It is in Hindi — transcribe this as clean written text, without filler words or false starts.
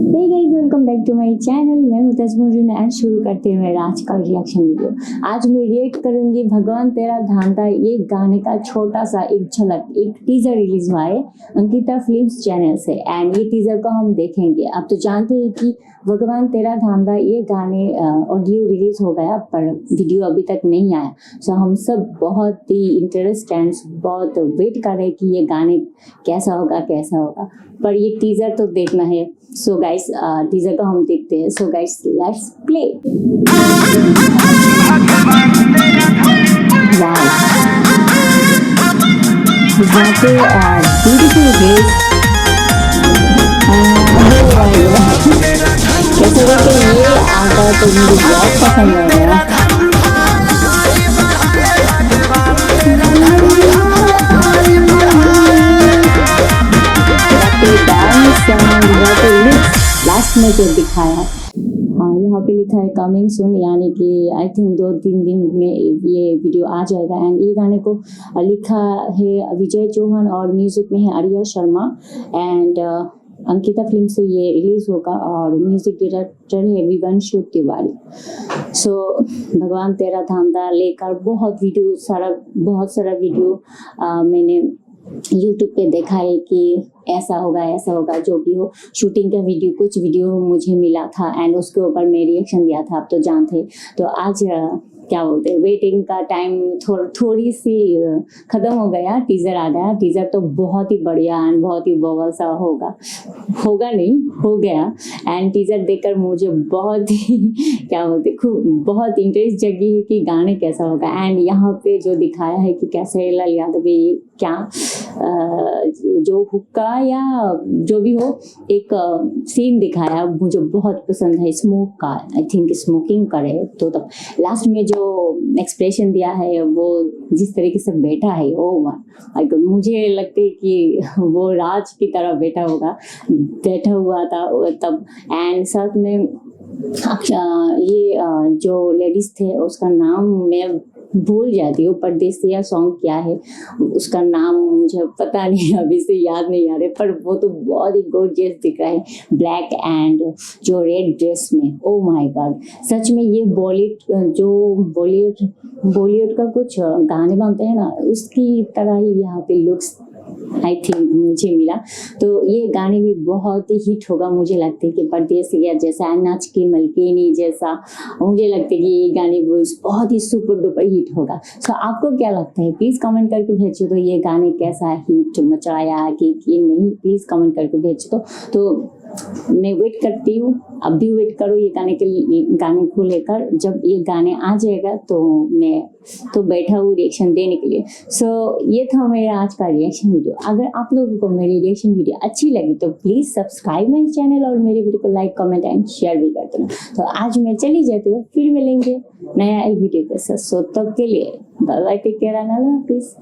Hey guys, welcome back to my channel. मैं हूं तस्मुरीन एंड शुरू करते हैं मेरा आज का रिएक्शन वीडियो। आज मैं रिएक्ट करूंगी भगवान तेरा धांधा, ये गाने का छोटा सा एक झलक, एक टीजर रिलीज हुआ है अंकिता फिल्म्स चैनल से एंड ये टीजर को हम देखेंगे। आप तो जानते हैं कि भगवान तेरा धांधा ये गाने ऑडियो रिलीज हो गया पर वीडियो अभी तक नहीं आया। सो हम सब बहुत ही इंटरेस्ट एंड बहुत वेट कर रहे हैं कि ये गाने कैसा होगा पर ये टीजर तो देखना है। सो गाइस टीजर को हम देखते हैं। So guys let's play. Wow, beautiful face. कैसे करके ये आता तो मुझे बहुत पसंद आया। लास्ट में जो दिखाया, हाँ यहाँ पे लिखा है कमिंग सून, यानी कि आई थिंक 2-3 दिन में ये वीडियो आ जाएगा। एंड ये गाने को लिखा है विजय चौहान और म्यूजिक में है आर्या शर्मा एंड अंकिता फिल्म से ये रिलीज होगा और म्यूजिक डायरेक्टर है विवंशु तिवारी। सो भगवान तेरा धांधा लेकर बहुत सारा वीडियो मैंने YouTube पे देखा है कि ऐसा होगा जो भी हो। शूटिंग का वीडियो, कुछ वीडियो मुझे मिला था एंड उसके ऊपर मैं रिएक्शन दिया था, आप तो जानते। तो आज क्या बोलते हैं, वेटिंग का टाइम थोड़ी सी खत्म हो गया, टीजर आ गया। टीजर तो बहुत ही बढ़िया एंड बहुत ही बवाल सा हो गया एंड टीजर देखकर मुझे बहुत ही क्या बोलते बहुत इंटरेस्ट जगी है कि गाने कैसा होगा। एंड यहाँ पे जो दिखाया है कि कैसे लाल यादव क्या जो हुक्का या जो भी हो एक सीन दिखाया, मुझे बहुत पसंद है। स्मोक का, आई थिंक स्मोकिंग करे तो तब लास्ट में जो एक्सप्रेशन दिया है वो जिस तरीके से बैठा है, ओ माय गॉड, मुझे लगता है कि वो राज की तरह बैठा हुआ था तब। एंड साथ में ये जो लेडीज थे उसका नाम मैं भूल जाती हूँ, परदेसिया सॉन्ग क्या है उसका नाम मुझे पता नहीं, अभी से याद नहीं आ रहे, पर वो तो बहुत ही गॉर्जियस दिख रहा है ब्लैक एंड जो रेड ड्रेस में। ओ माय गॉड, सच में ये बॉलीवुड का कुछ गाने बनते हैं ना, उसकी तरह ही यहाँ पे लुक्स आई थिंक मुझे मिला। तो ये गाने भी बहुत ही हिट होगा, मुझे लगता है कि परदेसिया जैसा, नाच की मलकिनी जैसा, मुझे लगता है कि ये गाने बहुत ही सुपर डुपर हिट होगा। सो आपको क्या लगता है, प्लीज कमेंट करके भेजो तो ये गाने कैसा हिट मचाया कि नहीं, प्लीज कमेंट करके भेजो। तो मैं वेट करती हूँ, अब भी वेट करो ये गाने को लेकर। जब ये गाने आ जाएगा तो मैं तो बैठा हूँ रिएक्शन देने के लिए। सो ये था मेरा आज का रिएक्शन वीडियो। अगर आप लोगों को मेरी रिएक्शन वीडियो अच्छी लगी तो प्लीज सब्सक्राइब मेरे चैनल और मेरे वीडियो को लाइक, कमेंट एंड शेयर भी कर देना। तो आज मैं चली जाती हूँ, फिर मिलेंगे नया एक वीडियो के साथ। सो तब के लिए बाय बाय, टेक केयर, अल्लाह हाफिज़।